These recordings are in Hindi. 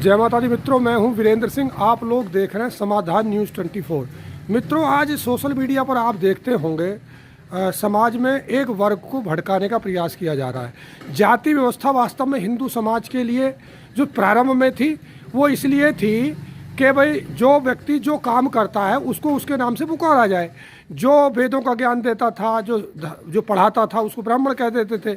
जय माता दी मित्रों, मैं हूं वीरेंद्र सिंह। आप लोग देख रहे हैं समाधान न्यूज़ 24। मित्रों, आज सोशल मीडिया पर आप देखते होंगे समाज में एक वर्ग को भड़काने का प्रयास किया जा रहा है। जाति व्यवस्था वास्तव में हिंदू समाज के लिए जो प्रारंभ में थी वो इसलिए थी कि भाई जो व्यक्ति जो काम करता है उसको उसके नाम से पुकारा जाए। जो वेदों का ज्ञान देता था, जो पढ़ाता था उसको ब्राह्मण कह देते थे।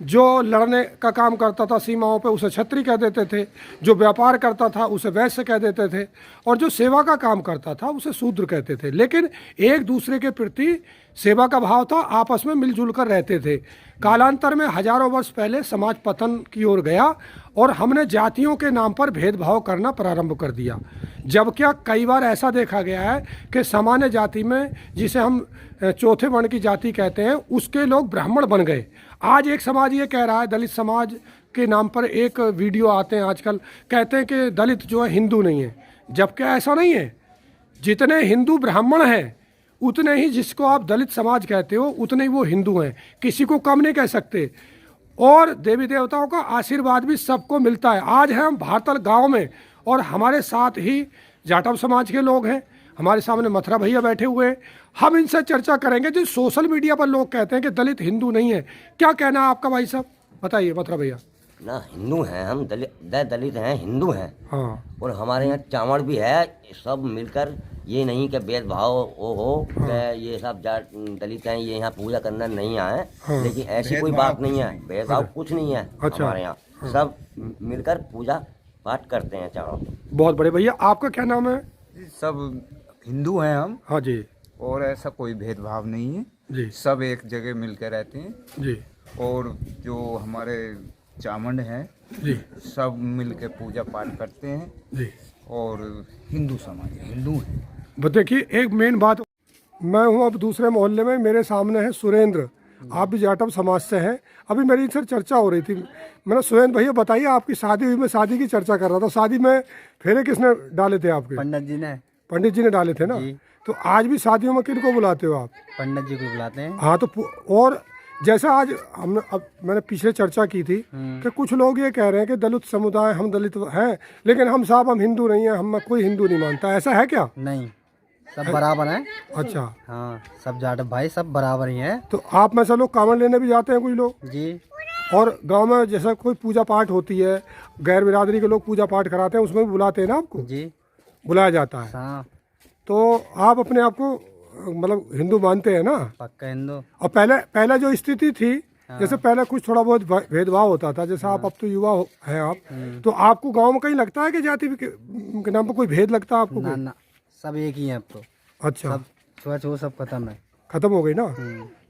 जो लड़ने का काम करता था सीमाओं पे उसे क्षत्रिय कह देते थे। जो व्यापार करता था उसे वैश्य कह देते थे। और जो सेवा का काम करता था उसे शूद्र कहते थे। लेकिन एक दूसरे के प्रति सेवा का भाव था, आपस में मिलजुल कर रहते थे। कालांतर में हजारों वर्ष पहले समाज पतन की ओर गया और हमने जातियों के नाम पर भेदभाव करना प्रारंभ कर दिया। जब क्या कई बार ऐसा देखा गया है कि सामान्य जाति में, जिसे हम चौथे वर्ण की जाति कहते हैं, उसके लोग ब्राह्मण बन गए। आज एक समाज ये कह रहा है, दलित समाज के नाम पर एक वीडियो आते हैं आजकल, कहते हैं कि दलित जो है हिंदू नहीं है। जबकि ऐसा नहीं है। जितने हिंदू ब्राह्मण हैं उतने ही जिसको आप दलित समाज कहते हो उतने ही वो हिंदू हैं। किसी को कम नहीं कह सकते। और देवी देवताओं का आशीर्वाद भी सबको मिलता है। आज हैं हम भारतल गांव में और हमारे साथ ही जाटव समाज के लोग हैं। हमारे सामने मथुरा भैया बैठे हुए हैं। हम इनसे चर्चा करेंगे। जो सोशल मीडिया पर लोग कहते हैं कि दलित हिंदू नहीं है, क्या कहना है आपका भाई साहब? बताइए मथुरा भैया। ना, हिंदू हैं हम, दलित हैं, हिंदू हैं। हाँ। और हमारे यहाँ चावड़ भी है। सब मिलकर, ये नहीं कि भेदभाव हो कि ये सब दलित हैं, ये यहाँ पूजा करना नहीं आए। हाँ। लेकिन ऐसी कोई बात नहीं है, भेदभाव कुछ नहीं है। अच्छा। हमारे यहाँ सब मिलकर पूजा पाठ करते हैं चावड़। बहुत बड़े भैया, आपका क्या नाम है? सब हिंदू हैं हम। हाँ जी। और ऐसा कोई भेदभाव नहीं है जी। सब एक जगह मिलकर रहते हैं जी। और जो हमारे चामुंड हैं जी। सब मिलकर पूजा पाठ करते हैं जी। और हिंदू समाज हिंदू हैं। बस देखिए, एक मेन बात, मैं हूँ अब दूसरे मोहल्ले में, मेरे सामने है सुरेंद्र। आप भी जाटव समाज से हैं। अभी मेरी इनसे चर्चा हो रही थी। मैंने, सुरेंद्र भैया बताइए, आपकी शादी हुई, मैं शादी की चर्चा कर रहा था। शादी में फेरे किसने डाले थे आपके? पंडित जी ने। पंडित जी ने डाले थे ना? तो आज भी शादियों में किनको बुलाते हो आप? पंडित जी को बुलाते हैं। हाँ, तो और जैसा आज हमने, अब मैंने पिछले चर्चा की थी कि कुछ लोग ये कह रहे हैं कि दलित समुदाय, हम दलित हैं लेकिन हम साहब हम हिंदू नहीं हैं, हम कोई हिंदू नहीं मानता। ऐसा है क्या? नहीं, सब बराबर हैं। अच्छा। हाँ, सब जाट भाई सब बराबर ही हैं। तो आप में से लोग कांवड़ लेने भी जाते हैं कुछ लोग? जी। और गांव में जैसा कोई पूजा पाठ होती है, गैर बिरादरी के लोग पूजा पाठ कराते हैं, उसमें भी बुलाते हैं ना आपको? जी, बुलाया जाता है। हाँ। तो आप अपने आप को मतलब हिंदू मानते हैं ना? पक्का हिंदू। और पहले जो स्थिति थी, जैसे पहले कुछ थोड़ा बहुत भेदभाव होता था, जैसे आप अब तो युवा हैं आप, तो आपको गांव में कहीं लगता है कि जाति के नाम पर कोई भेद लगता है आपको? ना ना, सब एक ही हैं अब तो। अच्छा। सब छुआछूत वो सब खत्म है। खत्म हो गई ना?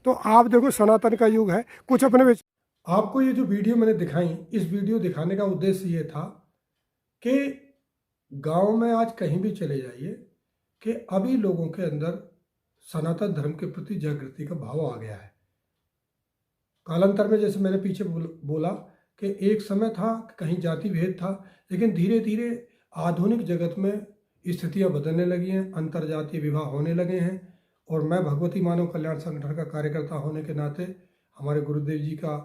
तो आप देखो, सनातन का युग है। कुछ अपने आपको ये जो वीडियो मैंने दिखाई, इस वीडियो दिखाने का उद्देश्य ये था कि गांव में आज कहीं भी चले जाइए कि अभी लोगों के अंदर सनातन धर्म के प्रति जागृति का भाव आ गया है। कालांतर में, जैसे मैंने पीछे बोला कि एक समय था कहीं जाति भेद था, लेकिन धीरे धीरे आधुनिक जगत में स्थितियां बदलने लगी हैं, अंतरजातीय विवाह होने लगे हैं। और मैं भगवती मानव कल्याण संगठन का कार्यकर्ता होने के नाते हमारे गुरुदेव जी का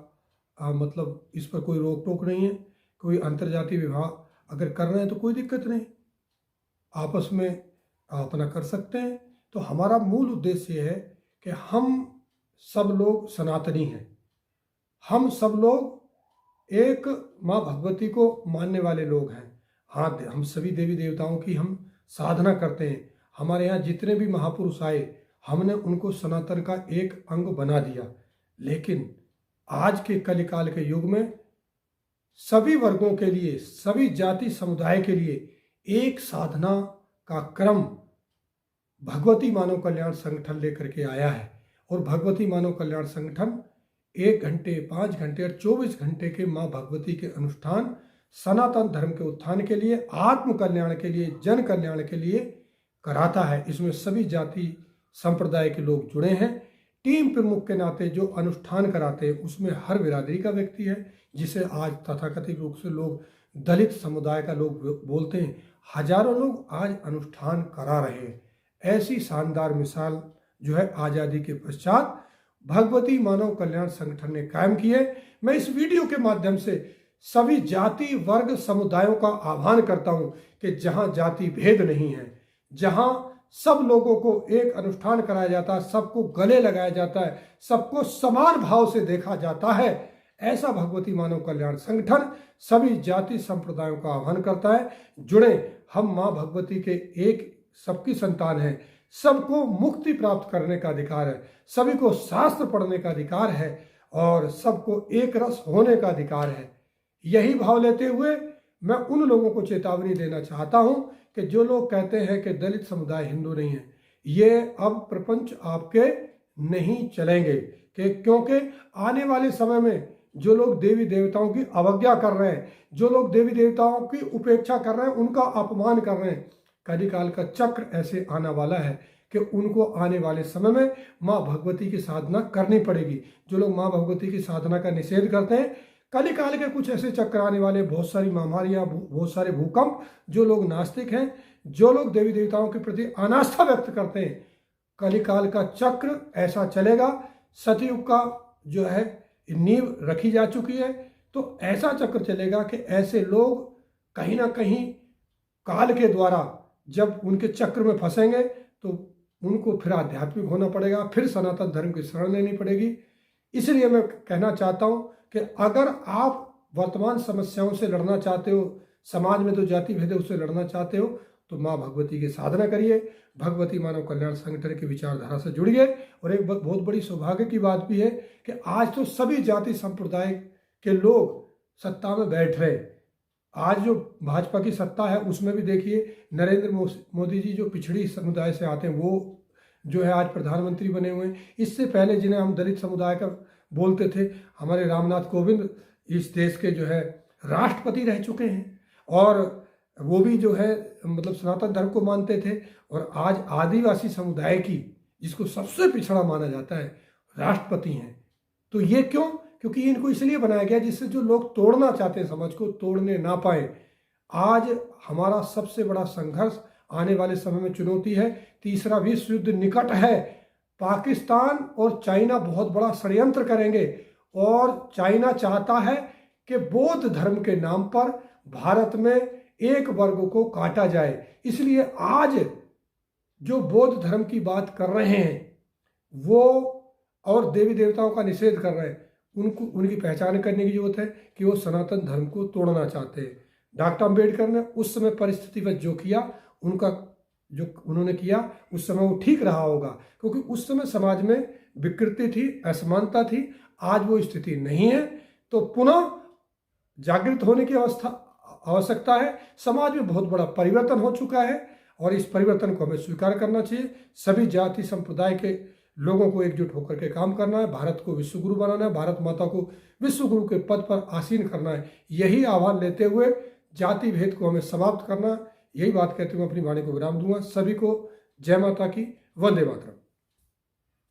मतलब इस पर कोई रोक टोक नहीं है। कोई अंतरजातीय विवाह अगर कर रहे हैं तो कोई दिक्कत नहीं, आपस में अपना कर सकते हैं। तो हमारा मूल उद्देश्य ये है कि हम सब लोग सनातनी हैं। हम सब लोग एक माँ भगवती को मानने वाले लोग हैं। हाँ, हम सभी देवी देवताओं की हम साधना करते हैं। हमारे यहाँ जितने भी महापुरुष आए, हमने उनको सनातन का एक अंग बना दिया। लेकिन आज के कलिकाल के युग में सभी वर्गों के लिए, सभी जाति समुदाय के लिए एक साधना का क्रम भगवती मानव कल्याण संगठन लेकर के आया है। और भगवती मानव कल्याण संगठन 1 घंटे, 5 घंटे और 24 घंटे के माँ भगवती के अनुष्ठान सनातन धर्म के उत्थान के लिए, आत्म कल्याण के लिए, जन कल्याण के लिए कराता है। इसमें सभी जाति संप्रदाय के लोग जुड़े हैं। टीम प्रमुख के नाते जो अनुष्ठान कराते हैं उसमें हर बिरादरी का व्यक्ति है, जिसे आज तथाकथित रूप से लोग दलित समुदाय का लोग बोलते हैं। हजारों लोग आज अनुष्ठान करा रहे हैं। ऐसी शानदार मिसाल जो है आज़ादी के पश्चात भगवती मानव कल्याण संगठन ने कायम की है। मैं इस वीडियो के माध्यम से सभी जाति वर्ग समुदायों का आह्वान करता हूं कि जहां जाति भेद नहीं है, जहां सब लोगों को एक अनुष्ठान कराया जाता है, सबको गले लगाया जाता है, सबको समान भाव से देखा जाता है, ऐसा भगवती मानव कल्याण संगठन सभी जाति संप्रदायों का आह्वान करता है। जुड़े, हम मां भगवती के एक सबकी संतान है, सबको मुक्ति प्राप्त करने का अधिकार है, सभी को शास्त्र पढ़ने का अधिकार है और सबको एक रस होने का अधिकार है। यही भाव लेते हुए मैं उन लोगों को चेतावनी देना चाहता हूं कि जो लोग कहते हैं कि दलित समुदाय हिंदू नहीं है, ये अब प्रपंच आपके नहीं चलेंगे, कि क्योंकि आने वाले समय में जो लोग देवी देवताओं की अवज्ञा कर रहे हैं, जो लोग देवी देवताओं की उपेक्षा कर रहे हैं, उनका अपमान कर रहे हैं, कलिकाल का चक्र ऐसे आने वाला है कि उनको आने वाले समय में माँ भगवती की साधना करनी पड़ेगी। जो लोग माँ भगवती की साधना का निषेध करते हैं, कलिकाल के कुछ ऐसे चक्र आने वाले, बहुत सारी महामारियां, बहुत सारे भूकंप, जो लोग नास्तिक हैं, जो लोग देवी देवताओं के प्रति अनास्था व्यक्त करते हैं, कलिकाल का चक्र ऐसा चलेगा। सतयुग का जो है नींव रखी जा चुकी है, तो ऐसा चक्र चलेगा कि ऐसे लोग कहीं ना कहीं काल के द्वारा जब उनके चक्र में फंसेंगे तो उनको फिर आध्यात्मिक होना पड़ेगा, फिर सनातन धर्म की शरण लेनी पड़ेगी। इसलिए मैं कहना चाहता हूं कि अगर आप वर्तमान समस्याओं से लड़ना चाहते हो, समाज में जो जाति भेद है उससे लड़ना चाहते हो, तो माँ भगवती की साधना करिए, भगवती मानव कल्याण संगठन की विचारधारा से जुड़िए। और एक बहुत बड़ी सौभाग्य की बात भी है कि आज तो सभी जाति संप्रदाय के लोग सत्ता में बैठ रहे। आज जो भाजपा की सत्ता है उसमें भी देखिए नरेंद्र मोदी जी जो पिछड़ी समुदाय से आते हैं वो जो है आज प्रधानमंत्री बने हुए हैं। इससे पहले जिन्हें हम दलित समुदाय का बोलते थे, हमारे रामनाथ कोविंद इस देश के जो है राष्ट्रपति रह चुके हैं और वो भी जो है मतलब सनातन धर्म को मानते थे। और आज आदिवासी समुदाय की, जिसको सबसे पिछड़ा माना जाता है, राष्ट्रपति हैं। तो ये क्यों? क्योंकि इनको इसलिए बनाया गया जिससे जो लोग तोड़ना चाहते हैं समाज को, तोड़ने ना पाए। आज हमारा सबसे बड़ा संघर्ष आने वाले समय में चुनौती है, तीसरा विश्व युद्ध निकट है। पाकिस्तान और चाइना बहुत बड़ा षड्यंत्र करेंगे और चाइना चाहता है कि बौद्ध धर्म के नाम पर भारत में एक वर्ग को काटा जाए। इसलिए आज जो बौद्ध धर्म की बात कर रहे हैं वो और देवी देवताओं का निषेध कर रहे हैं, उनको उनकी पहचान करने की जरूरत है कि वो सनातन धर्म को तोड़ना चाहते हैं। डॉक्टर अम्बेडकर ने उस समय परिस्थितिवश जो किया, उनका जो उन्होंने किया उस समय वो ठीक रहा होगा, क्योंकि उस समय समाज में विकृति थी, असमानता थी। आज वो स्थिति नहीं है, तो पुनः जागृत होने की आवश्यकता है। समाज में बहुत बड़ा परिवर्तन हो चुका है और इस परिवर्तन को हमें स्वीकार करना चाहिए। सभी जाति संप्रदाय के लोगों को एकजुट होकर के काम करना है, भारत को विश्वगुरु बनाना है, भारत माता को विश्वगुरु के पद पर आसीन करना है। यही आह्वान लेते हुए जाति भेद को हमें समाप्त करना, यही बात कहते हुए अपनी वाणी को विराम दूंगा। सभी को जय माता की, वंदे मातरम।